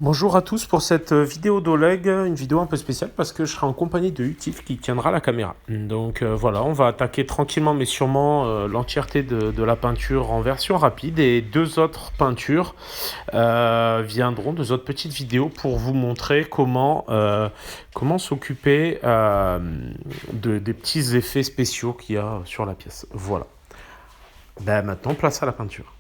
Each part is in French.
Bonjour à tous pour cette vidéo d'Oleg, une vidéo un peu spéciale parce que je serai en compagnie de Utif qui tiendra la caméra. Donc voilà, on va attaquer tranquillement mais sûrement l'entièreté de la peinture en version rapide et deux autres peintures viendront, deux autres petites vidéos pour vous montrer comment s'occuper des petits effets spéciaux qu'il y a sur la pièce. Voilà. Ben, maintenant, place à la peinture.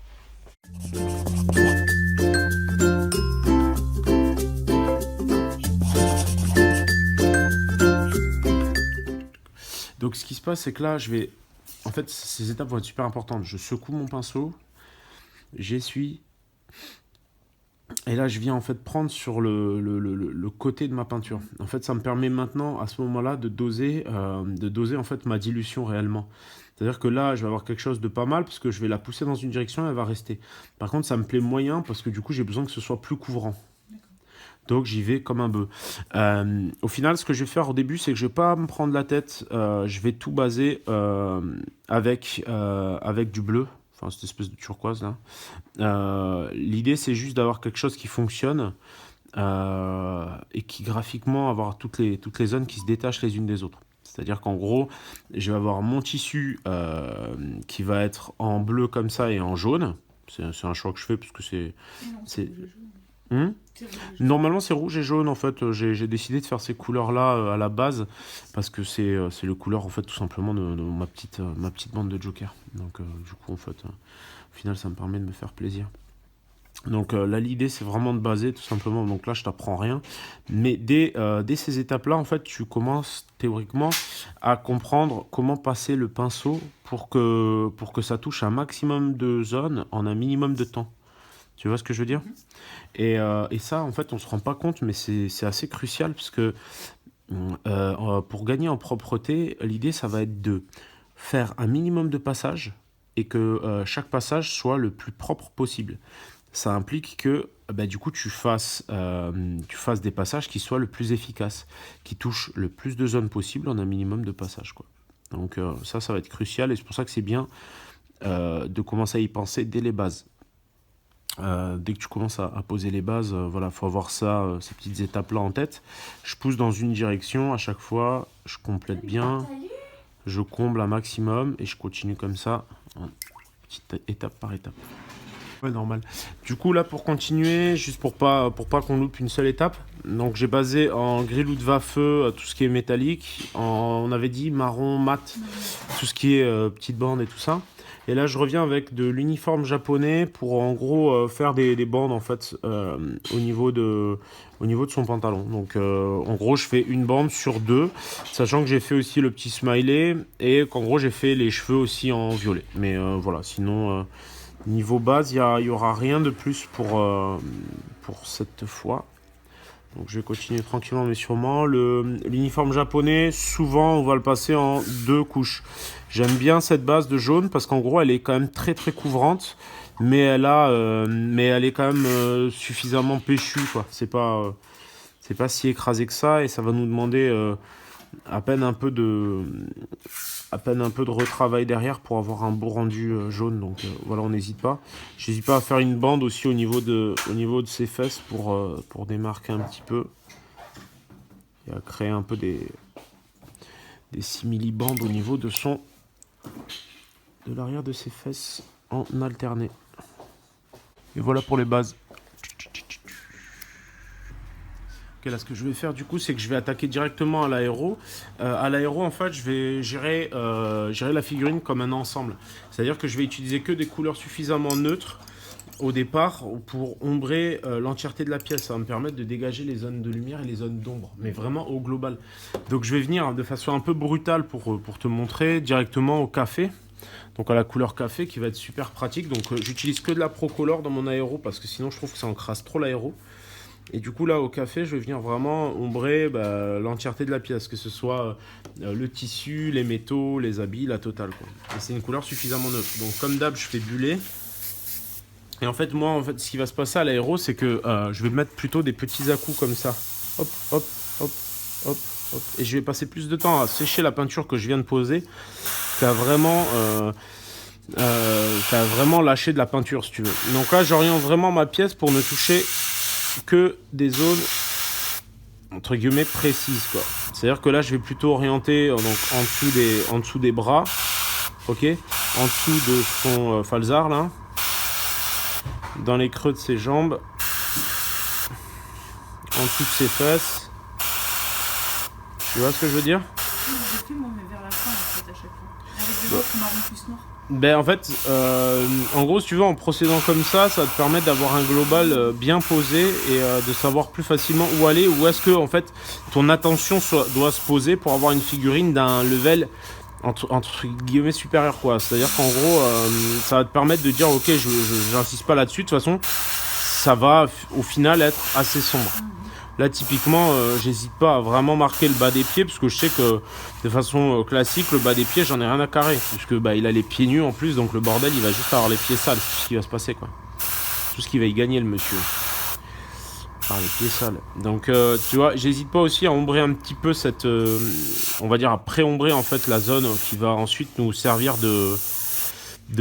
Donc ce qui se passe, c'est que là, en fait, ces étapes vont être super importantes. Je secoue mon pinceau, j'essuie, et là, je viens en fait prendre sur le côté de ma peinture. En fait, ça me permet maintenant, à ce moment-là, de doser en fait ma dilution réellement. C'est-à-dire que là, je vais avoir quelque chose de pas mal parce que je vais la pousser dans une direction et elle va rester. Par contre, ça me plaît moyen parce que du coup, j'ai besoin que ce soit plus couvrant. Donc j'y vais comme un bœuf. Au final, ce que je vais faire au début, c'est que je ne vais pas me prendre la tête. Je vais tout baser avec du bleu, enfin cette espèce de turquoise là. L'idée, c'est juste d'avoir quelque chose qui fonctionne et qui graphiquement avoir toutes les zones qui se détachent les unes des autres. C'est-à-dire qu'en gros, je vais avoir mon tissu qui va être en bleu comme ça et en jaune. C'est un choix que je fais parce que c'est. Hmm. Normalement, c'est rouge et jaune. En fait, j'ai décidé de faire ces couleurs-là à la base parce que c'est le couleur en fait tout simplement de ma petite bande de Joker. Donc, du coup, en fait, au final, ça me permet de me faire plaisir. Donc là, l'idée, c'est vraiment de baser tout simplement. Donc là, je t'apprends rien, mais dès ces étapes-là, en fait, tu commences théoriquement à comprendre comment passer le pinceau pour que ça touche un maximum de zones en un minimum de temps. Tu vois ce que je veux dire? Et ça, en fait, on se rend pas compte, mais c'est assez crucial parce que pour gagner en propreté, l'idée, ça va être de faire un minimum de passages et que chaque passage soit le plus propre possible. Ça implique que bah, du coup, tu fasses des passages qui soient le plus efficaces, qui touchent le plus de zones possible en un minimum de passages, quoi. Donc ça va être crucial et c'est pour ça que c'est bien de commencer à y penser dès les bases. Dès que tu commences à poser les bases, voilà, faut avoir ça, ces petites étapes-là en tête. Je pousse dans une direction à chaque fois, je complète bien, je comble un maximum et je continue comme ça, petite étape par étape. Ouais, normal. Du coup, là, pour continuer, juste pour pas qu'on loupe une seule étape, donc j'ai basé en grill ou de va-feu tout ce qui est métallique, on avait dit marron, mat, tout ce qui est petite bande et tout ça. Et là, je reviens avec de l'uniforme japonais pour en gros faire des bandes en fait au niveau de son pantalon. Donc en gros, je fais une bande sur deux, sachant que j'ai fait aussi le petit smiley et qu'en gros, j'ai fait les cheveux aussi en violet. Mais voilà, sinon, niveau base, il y aura rien de plus pour cette fois. Donc je vais continuer tranquillement mais sûrement. L'uniforme japonais, souvent on va le passer en deux couches. J'aime bien cette base de jaune parce qu'en gros elle est quand même très très couvrante, mais elle est quand même suffisamment péchue, quoi. C'est pas si écrasé que ça et ça va nous demander à peine un peu de retravail derrière pour avoir un beau rendu jaune. Donc voilà, on n'hésite pas. J'hésite pas à faire une bande aussi au niveau de ses fesses pour démarquer un petit peu et à créer un peu des simili-bandes au niveau de l'arrière de ses fesses en alterné. Et voilà pour les bases. Ok, là, ce que je vais faire du coup, c'est que je vais attaquer directement à l'aéro. À l'aéro, en fait, je vais gérer la figurine comme un ensemble. C'est-à-dire que je vais utiliser que des couleurs suffisamment neutres au départ pour ombrer l'entièreté de la pièce. Ça va me permettre de dégager les zones de lumière et les zones d'ombre, mais vraiment au global. Donc je vais venir de façon un peu brutale pour te montrer directement au café. Donc à la couleur café qui va être super pratique. Donc j'utilise que de la Procolor dans mon aéro parce que sinon je trouve que ça encrasse trop l'aéro. Et du coup là au café je vais venir vraiment ombrer l'entièreté de la pièce, que ce soit le tissu, les métaux, les habits, la totale, quoi. Et c'est une couleur suffisamment neutre. Donc comme d'hab je fais buller. Et en fait moi ce qui va se passer à l'aéro c'est que je vais mettre plutôt des petits à-coups comme ça. Hop hop hop hop hop. Et je vais passer plus de temps à sécher la peinture que je viens de poser qu'à vraiment lâcher de la peinture si tu veux. Donc là j'oriente vraiment ma pièce pour ne toucher que des zones entre guillemets précises, quoi. C'est-à-dire que là, je vais plutôt orienter donc, en dessous des bras, ok, en dessous de son falzar, là, dans les creux de ses jambes, en dessous de ses fesses. Tu vois ce que je veux dire? J'ai fait moi, mais vers la fin, en fait, à chaque fois. Avec des autres marron plus noir. Ben en fait, en gros, si tu veux, en procédant comme ça va te permettre d'avoir un global bien posé et de savoir plus facilement où aller, où est-ce que en fait ton attention doit se poser pour avoir une figurine d'un level entre guillemets supérieur, quoi. C'est-à-dire qu'en gros, ça va te permettre de dire ok, j'insiste pas là-dessus. De toute façon, ça va au final être assez sombre. Là, typiquement, j'hésite pas à vraiment marquer le bas des pieds parce que je sais que de façon classique, le bas des pieds, j'en ai rien à carrer. Puisque bah, il a les pieds nus en plus, donc le bordel, il va juste avoir les pieds sales. C'est tout ce qui va se passer, quoi. Tout ce qui va y gagner, le monsieur. Par les pieds sales. Donc, tu vois, j'hésite pas aussi à ombrer un petit peu cette. On va dire à pré-ombrer en fait la zone qui va ensuite nous servir de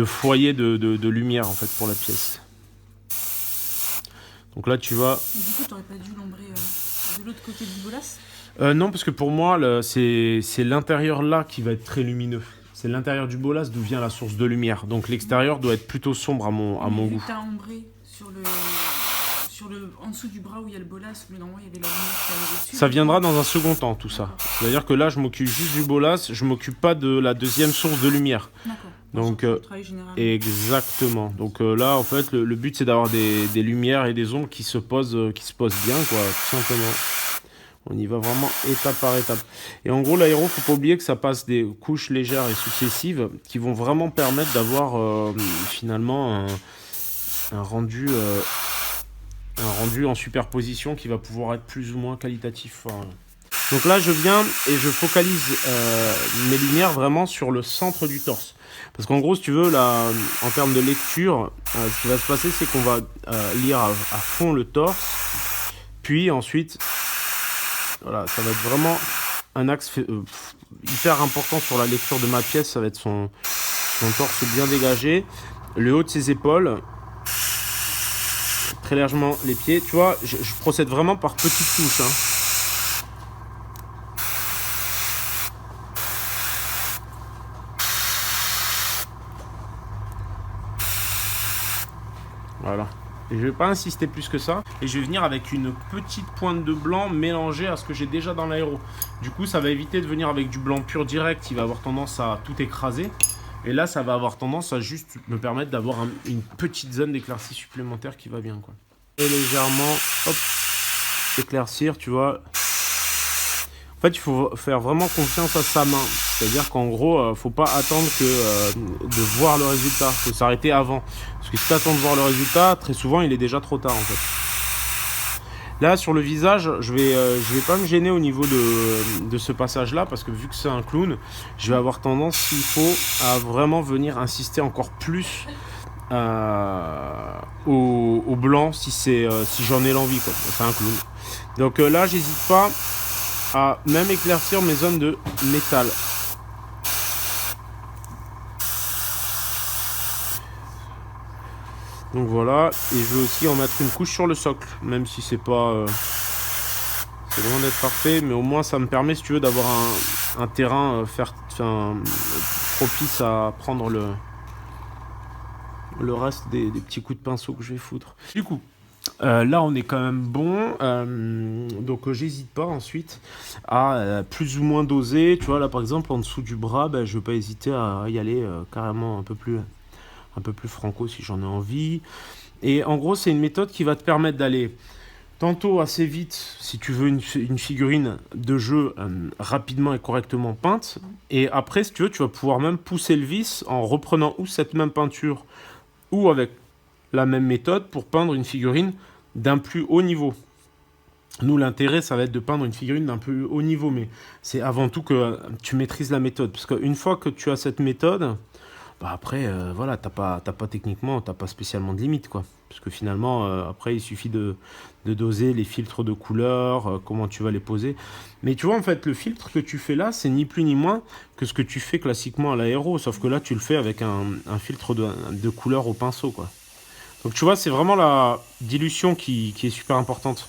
foyer de lumière en fait pour la pièce. Donc là, tu vois. Et du coup, t'aurais pas dû l'ombrer de l'autre côté du bolas? Non, parce que pour moi, c'est l'intérieur là qui va être très lumineux. C'est l'intérieur du bolas d'où vient la source de lumière. Donc l'extérieur doit être plutôt sombre à mon goût. T'as ombré en dessous du bras où il y a le bolas, où normalement il y avait la lumière qui arrivait dessus. Ça viendra dans un second temps, tout ça. C'est-à-dire que là, je m'occupe juste du bolas, je m'occupe pas de la deuxième source de lumière. D'accord. Donc, exactement. Donc là, en fait, le but, c'est d'avoir des lumières et des ombres qui se posent bien, quoi, tout simplement. On y va vraiment étape par étape. Et en gros, l'aéro, faut pas oublier que ça passe des couches légères et successives qui vont vraiment permettre d'avoir finalement un rendu en superposition qui va pouvoir être plus ou moins qualitatif. Enfin, donc là, je viens et je focalise mes lumières vraiment sur le centre du torse. Parce qu'en gros, si tu veux, là, en termes de lecture, ce qui va se passer, c'est qu'on va lire à fond le torse. Puis ensuite, voilà, ça va être vraiment un axe hyper important sur la lecture de ma pièce. Ça va être son torse bien dégagé, le haut de ses épaules, très légèrement les pieds. Tu vois, je procède vraiment par petites touches, hein. Voilà. Et je vais pas insister plus que ça. Et je vais venir avec une petite pointe de blanc mélangée à ce que j'ai déjà dans l'aéro. Du coup, ça va éviter de venir avec du blanc pur direct. Il va avoir tendance à tout écraser. Et là, ça va avoir tendance à juste me permettre d'avoir une petite zone d'éclaircie supplémentaire qui va bien, quoi. Et légèrement, hop, éclaircir, tu vois. En fait, il faut faire vraiment confiance à sa main. C'est-à-dire qu'en gros, faut pas attendre de voir le résultat. Faut s'arrêter avant. Parce que si tu attends de voir le résultat, très souvent, il est déjà trop tard, en fait. Là, sur le visage, je vais pas me gêner au niveau de ce passage-là, parce que vu que c'est un clown, je vais avoir tendance, s'il faut, à vraiment venir insister encore plus au blanc, si j'en ai l'envie, quoi. C'est un clown. Donc là, j'hésite pas à même éclaircir mes zones de métal. Donc voilà, et je vais aussi en mettre une couche sur le socle, même si c'est pas c'est loin d'être parfait, mais au moins ça me permet, si tu veux, d'avoir un terrain propice à prendre le reste des petits coups de pinceau que je vais foutre. Du coup, là on est quand même bon, donc j'hésite pas ensuite à plus ou moins doser. Tu vois, là par exemple en dessous du bras, je vais pas hésiter à y aller carrément un peu plus franco si j'en ai envie. Et en gros, c'est une méthode qui va te permettre d'aller tantôt assez vite si tu veux une figurine de jeu rapidement et correctement peinte, et après si tu veux, tu vas pouvoir même pousser le vis en reprenant ou cette même peinture ou avec la même méthode pour peindre une figurine d'un plus haut niveau. Nous, l'intérêt, ça va être de peindre une figurine d'un plus haut niveau, mais c'est avant tout que tu maîtrises la méthode. Parce qu'une fois que tu as cette méthode, après, voilà, t'as pas techniquement, t'as pas spécialement de limite, quoi. Parce que finalement, après, il suffit de doser les filtres de couleurs, comment tu vas les poser. Mais tu vois, en fait, le filtre que tu fais là, c'est ni plus ni moins que ce que tu fais classiquement à l'aéro, sauf que là, tu le fais avec un filtre de couleur au pinceau, quoi. Donc tu vois, c'est vraiment la dilution qui est super importante.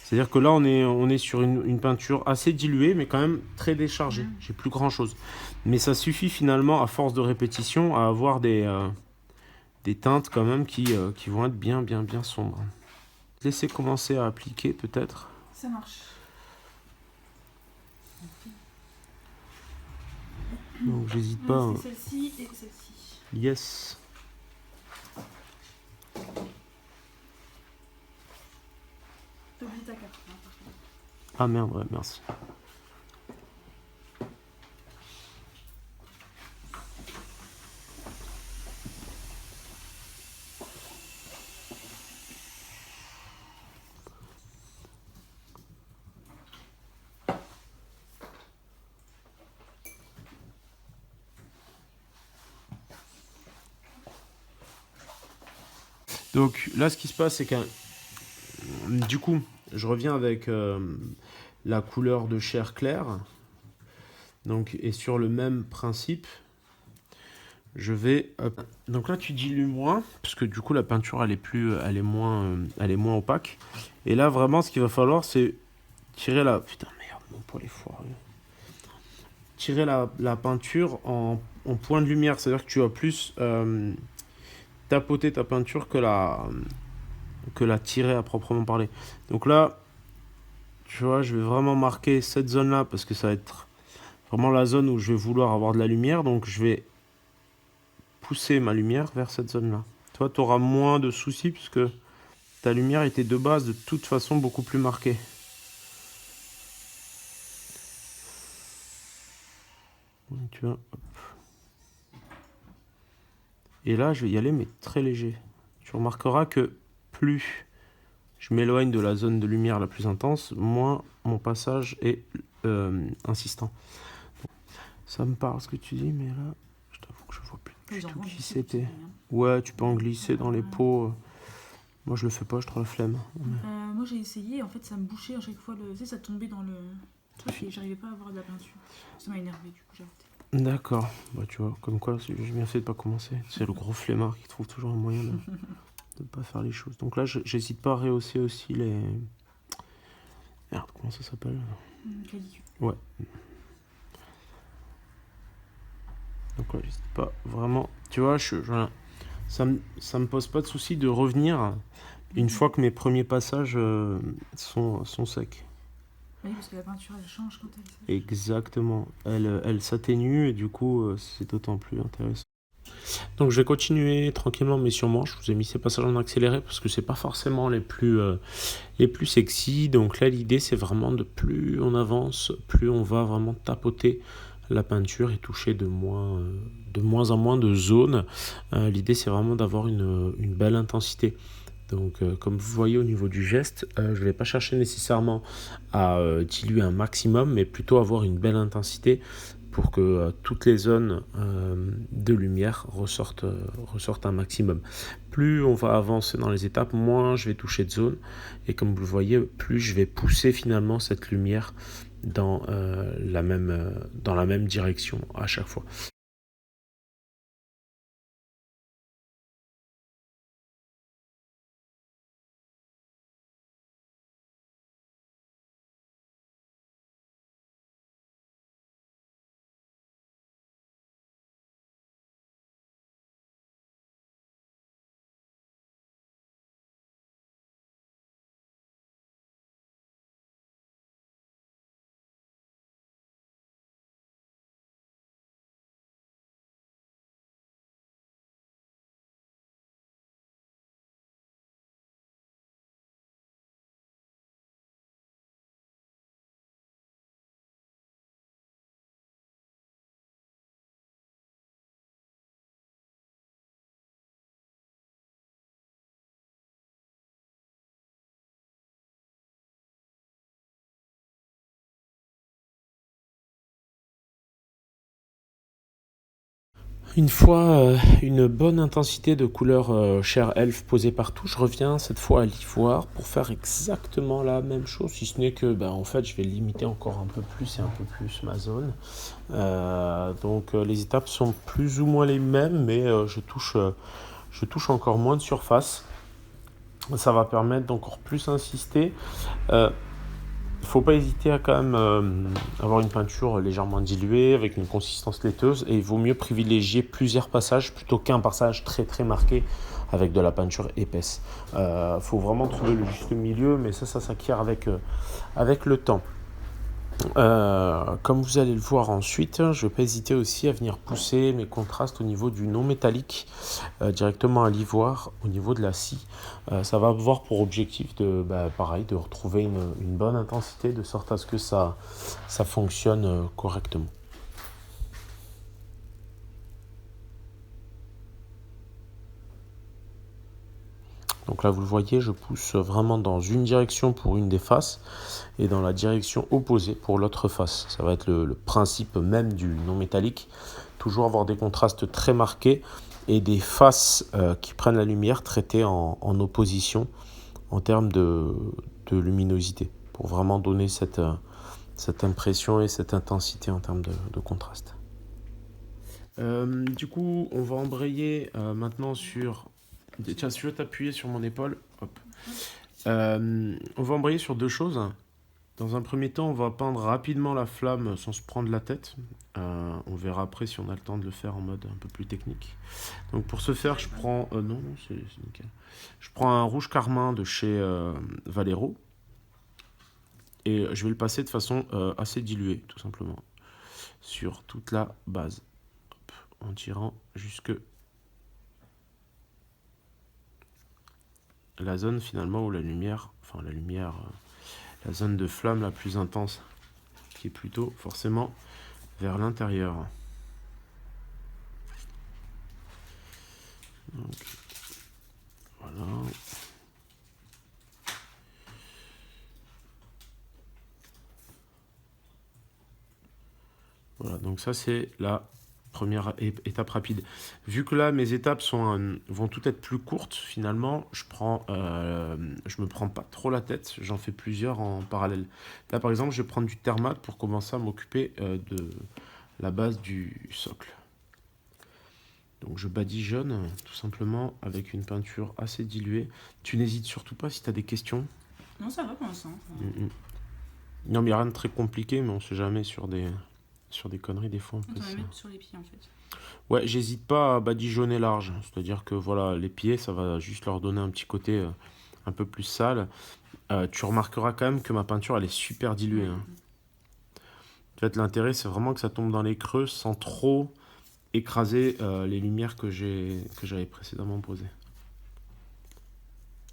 C'est-à-dire que là, on est sur une peinture assez diluée, mais quand même très déchargée. J'ai plus grand-chose. Mais ça suffit finalement, à force de répétition, à avoir des teintes quand même qui vont être bien sombres. Laisser commencer à appliquer peut-être. Ça marche. Donc j'hésite pas. C'est celle-ci et celle-ci. Yes. T'oublies ta carte. Ah merde, ouais, merci. Donc là, ce qui se passe, c'est que du coup, je reviens avec la couleur de chair claire. Donc, et sur le même principe, je vais. Donc là, tu dilues moins, parce que du coup, la peinture, elle est moins opaque. Et là, vraiment, ce qu'il va falloir, c'est tirer la. Putain, merde, mon poil est foireux. Tirer la peinture en point de lumière, c'est-à-dire que tu vas plus tapoter ta peinture que la tirer à proprement parler. Donc là, tu vois, je vais vraiment marquer cette zone-là parce que ça va être vraiment la zone où je vais vouloir avoir de la lumière. Donc je vais pousser ma lumière vers cette zone-là. Toi, tu auras moins de soucis puisque ta lumière était de base de toute façon beaucoup plus marquée. Donc, tu vois, hop. Et là, je vais y aller, mais très léger. Tu remarqueras que plus je m'éloigne de la zone de lumière la plus intense, moins mon passage est insistant. Ça me parle ce que tu dis, mais là, je t'avoue que je vois plus du tout qui c'était. Ouais, tu peux en glisser dans les pots. Moi, je le fais pas, je trouve la flemme. Moi, j'ai essayé, en fait, ça me bouchait à chaque fois. Tu sais, ça tombait dans le truc et j'arrivais pas à avoir de la peinture. Ça m'a énervé, du coup, j'ai arrêté. D'accord. Bah, tu vois, comme quoi, j'ai bien fait de pas commencer. C'est le gros flemmard qui trouve toujours un moyen de pas faire les choses. Donc là, j'hésite pas à rehausser aussi les... Merde, comment ça s'appelle? Calicule. Ouais. Donc là, j'hésite pas vraiment... Tu vois, ça me pose pas de souci de revenir une fois que mes premiers passages sont secs. Oui, parce que la peinture, elle change quand elle est sèche. Exactement. Elle s'atténue et du coup, c'est d'autant plus intéressant. Donc je vais continuer tranquillement mais sûrement. Je vous ai mis ces passages en accéléré parce que c'est pas forcément les plus sexy. Donc là l'idée c'est vraiment de plus on avance, plus on va vraiment tapoter la peinture et toucher de moins en moins de zones. L'idée c'est vraiment d'avoir une belle intensité. Donc comme vous voyez au niveau du geste, je ne vais pas chercher nécessairement à diluer un maximum, mais plutôt avoir une belle intensité pour que toutes les zones de lumière ressortent un maximum. Plus on va avancer dans les étapes, moins je vais toucher de zones. Et comme vous le voyez, plus je vais pousser finalement cette lumière dans la même direction à chaque fois. Une fois une bonne intensité de couleur chair elfe posée partout, je reviens cette fois à l'ivoire pour faire exactement la même chose, si ce n'est que en fait je vais limiter encore un peu plus et un peu plus ma zone. Donc les étapes sont plus ou moins les mêmes, mais je touche je touche encore moins de surface. Ça va permettre d'encore plus insister. Il ne faut pas hésiter à quand même avoir une peinture légèrement diluée avec une consistance laiteuse, et il vaut mieux privilégier plusieurs passages plutôt qu'un passage très très marqué avec de la peinture épaisse. Faut vraiment trouver le juste milieu, mais ça s'acquiert avec le temps. Comme vous allez le voir ensuite, je ne vais pas hésiter aussi à venir pousser mes contrastes au niveau du non métallique, directement à l'ivoire, au niveau de la scie. Ça va avoir pour objectif pareil, de retrouver une bonne intensité, de sorte à ce que ça fonctionne correctement. Donc là, vous le voyez, je pousse vraiment dans une direction pour une des faces et dans la direction opposée pour l'autre face. Ça va être le principe même du non métallique. Toujours avoir des contrastes très marqués et des faces qui prennent la lumière traitées en opposition en termes de luminosité, pour vraiment donner cette impression et cette intensité en termes de contraste. Du coup, on va embrayer maintenant sur... Tiens, si je veux t'appuyer sur mon épaule, hop. On va embrayer sur deux choses. Dans un premier temps, on va peindre rapidement la flamme sans se prendre la tête. On verra après si on a le temps de le faire en mode un peu plus technique. Donc pour ce faire, je prends... non, c'est nickel. Je prends un rouge carmin de chez Valero. Et je vais le passer de façon assez diluée, tout simplement, sur toute la base. Hop, en tirant jusque... la zone finalement où la lumière, la zone de flamme la plus intense, qui est plutôt forcément vers l'intérieur. Donc, voilà. Voilà, donc ça c'est la première étape rapide. Vu que là mes étapes vont toutes être plus courtes, finalement, je me prends pas trop la tête, j'en fais plusieurs en parallèle. Là par exemple, je vais prendre du thermate pour commencer à m'occuper de la base du socle. Donc je badigeonne tout simplement avec une peinture assez diluée. Tu n'hésites surtout pas si tu as des questions. Non, ça va pour l'instant. Non, mais il n'y a rien de très compliqué, mais on sait jamais sur des conneries, des fois. On peut mettre sur les pieds en fait. Ouais, j'hésite pas à badigeonner large. C'est-à-dire que voilà, les pieds, ça va juste leur donner un petit côté un peu plus sale. Tu remarqueras quand même que ma peinture, elle est super diluée. Hein. En fait, l'intérêt, c'est vraiment que ça tombe dans les creux sans trop écraser les lumières que j'avais précédemment posées.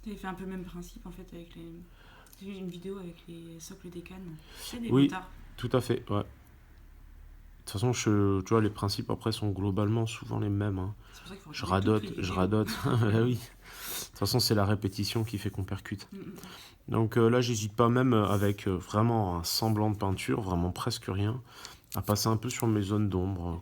Tu avais fait un peu le même principe en fait avec les... J'ai vu une vidéo avec les socles des cannes. C'est des Oui, motards. tout à fait, ouais. De toute façon, tu vois, les principes après sont globalement souvent les mêmes. Hein. C'est pour ça qu'il faut Je radote. Bah oui. De toute façon, c'est la répétition qui fait qu'on percute. Donc là, j'hésite pas même avec vraiment un semblant de peinture, vraiment presque rien, à passer un peu sur mes zones d'ombre.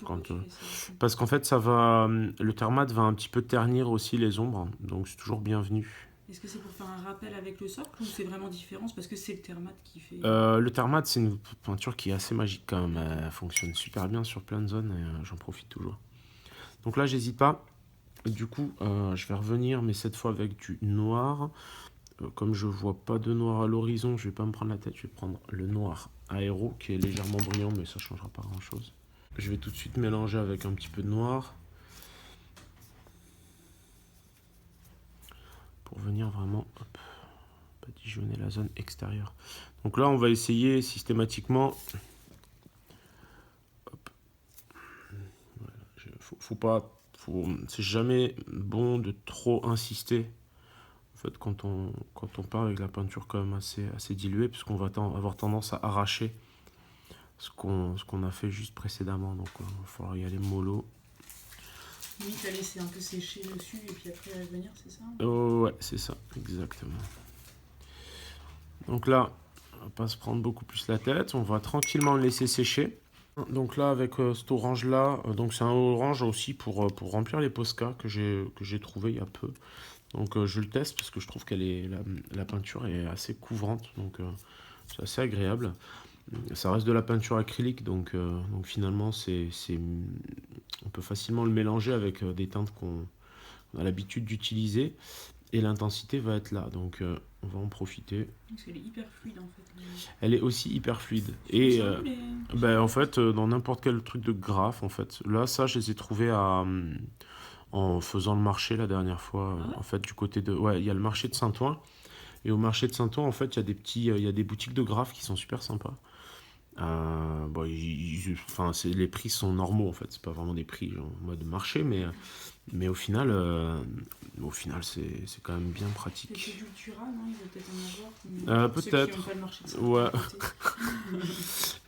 Parce qu'en fait, le thermate va un petit peu ternir aussi les ombres, donc c'est toujours bienvenu. Est-ce que c'est pour faire un rappel avec le socle ou c'est vraiment différent? C'est parce que c'est le thermate qui fait... Le thermate, c'est une peinture qui est assez magique quand même. Elle fonctionne super bien sur plein de zones et j'en profite toujours. Donc là, j'hésite pas. Du coup, je vais revenir, mais cette fois avec du noir. Comme je vois pas de noir à l'horizon, je vais pas me prendre la tête. Je vais prendre le noir aéro qui est légèrement brillant, mais ça changera pas grand chose. Je vais tout de suite mélanger avec un petit peu de noir. Pour venir vraiment badigeonner la zone extérieure. Donc là, on va essayer systématiquement. Voilà, c'est jamais bon de trop insister. En fait, quand on part avec la peinture quand même assez diluée, puisqu'on va avoir tendance à arracher ce qu'on a fait juste précédemment. Donc il va falloir y aller mollo. Limite à laisser un peu sécher dessus et puis après venir, c'est ça? Oh ouais, c'est ça, exactement. Donc là, on va pas se prendre beaucoup plus la tête, on va tranquillement le laisser sécher. Donc là, avec cet orange-là, donc c'est un orange aussi pour remplir les Posca que j'ai trouvé il y a peu. Donc je le teste parce que je trouve la peinture est assez couvrante, donc c'est assez agréable. Ça reste de la peinture acrylique, donc finalement on peut facilement le mélanger avec des teintes on a l'habitude d'utiliser. Et l'intensité va être là, donc on va en profiter. Parce qu'elle est hyper fluide en fait. Elle est aussi hyper fluide. Et en fait, dans n'importe quel truc de graphe, en fait. Là, ça, je les ai trouvés en faisant le marché la dernière fois. Ah ouais En fait, du côté de. Ouais, il y a le marché de Saint-Ouen. Et au marché de Saint-Ouen, en fait, il y a des boutiques de graphes qui sont super sympas. Bon, enfin, les prix sont normaux en fait, c'est pas vraiment des prix en mode marché, mais au final c'est quand même bien C'est pratique. Cultura, non? Il va peut-être en avoir. Ceux qui Peut-être, n'ont pas le marché de Saint-Ouen ouais. à côté.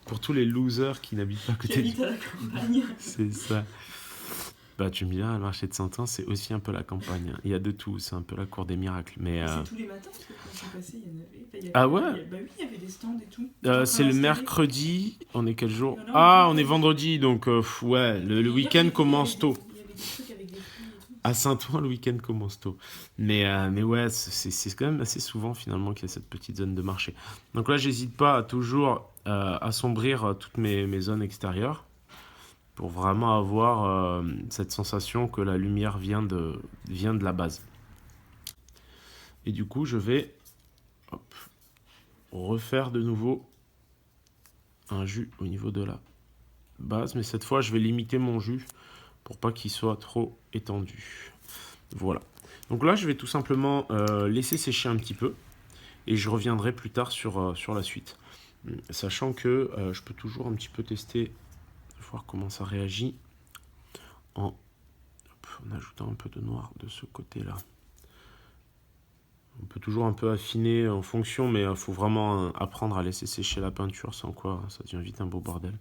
Pour tous les losers qui n'habitent pas à Qui côté habitent à la campagne. c'est ça. Bah tu me diras, le marché de Saint-Ouen c'est aussi un peu la campagne, hein. Il y a de tout, c'est un peu la cour des miracles. Mais C'est tous les matins, parce que quand je suis passée, il y en avait. Enfin, il y avait- ah ouais, Bah oui, il y avait des stands et tout. J'étais en train c'est le d'installer. mercredi, on est quel jour? Non, non, Ah, on on est est vendredi, donc ouais, le Hier, week-end commence tôt. Il y avait des trucs avec des filles et tout. À Saint-Ouen, le week-end commence tôt. Mais ouais, c'est quand même assez souvent finalement qu'il y a cette petite zone de marché. Donc là, j'hésite pas à toujours assombrir toutes mes zones extérieures pour vraiment avoir cette sensation que la lumière vient de la base. Et du coup, je vais hop, refaire de nouveau un jus au niveau de la base. Mais cette fois, je vais limiter mon jus pour pas qu'il soit trop étendu. Voilà. Donc là, je vais tout simplement laisser sécher un petit peu et je reviendrai plus tard sur la suite. Sachant que je peux toujours un petit peu tester, voir comment ça réagit en ajoutant un peu de noir de ce côté-là. On peut toujours un peu affiner en fonction, mais il faut vraiment apprendre à laisser sécher la peinture, sans quoi ça devient vite un beau bordel.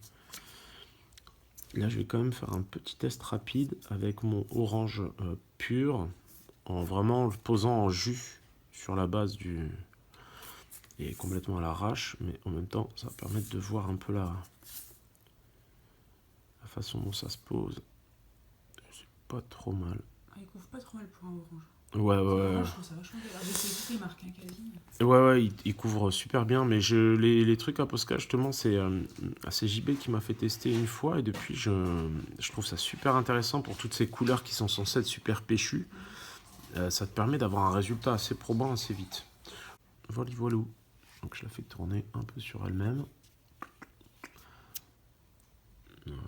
Là, je vais quand même faire un petit test rapide avec mon orange pur, en vraiment le posant en jus sur la base du... et complètement à l'arrache, mais en même temps, ça va permettre de voir un peu la façon dont ça se pose. C'est pas trop mal. Ah, il couvre pas trop mal pour un orange. Ouais. Orange, je trouve ça vachement bien. J'ai fait toutes les marques, hein, quasi. Ouais, il couvre super bien, mais les trucs à Posca, justement, c'est JB qui m'a fait tester une fois, et depuis, je trouve ça super intéressant pour toutes ces couleurs qui sont censées être super péchues. Ça te permet d'avoir un résultat assez probant assez vite. Voilà. Donc je la fais tourner un peu sur elle-même. Voilà.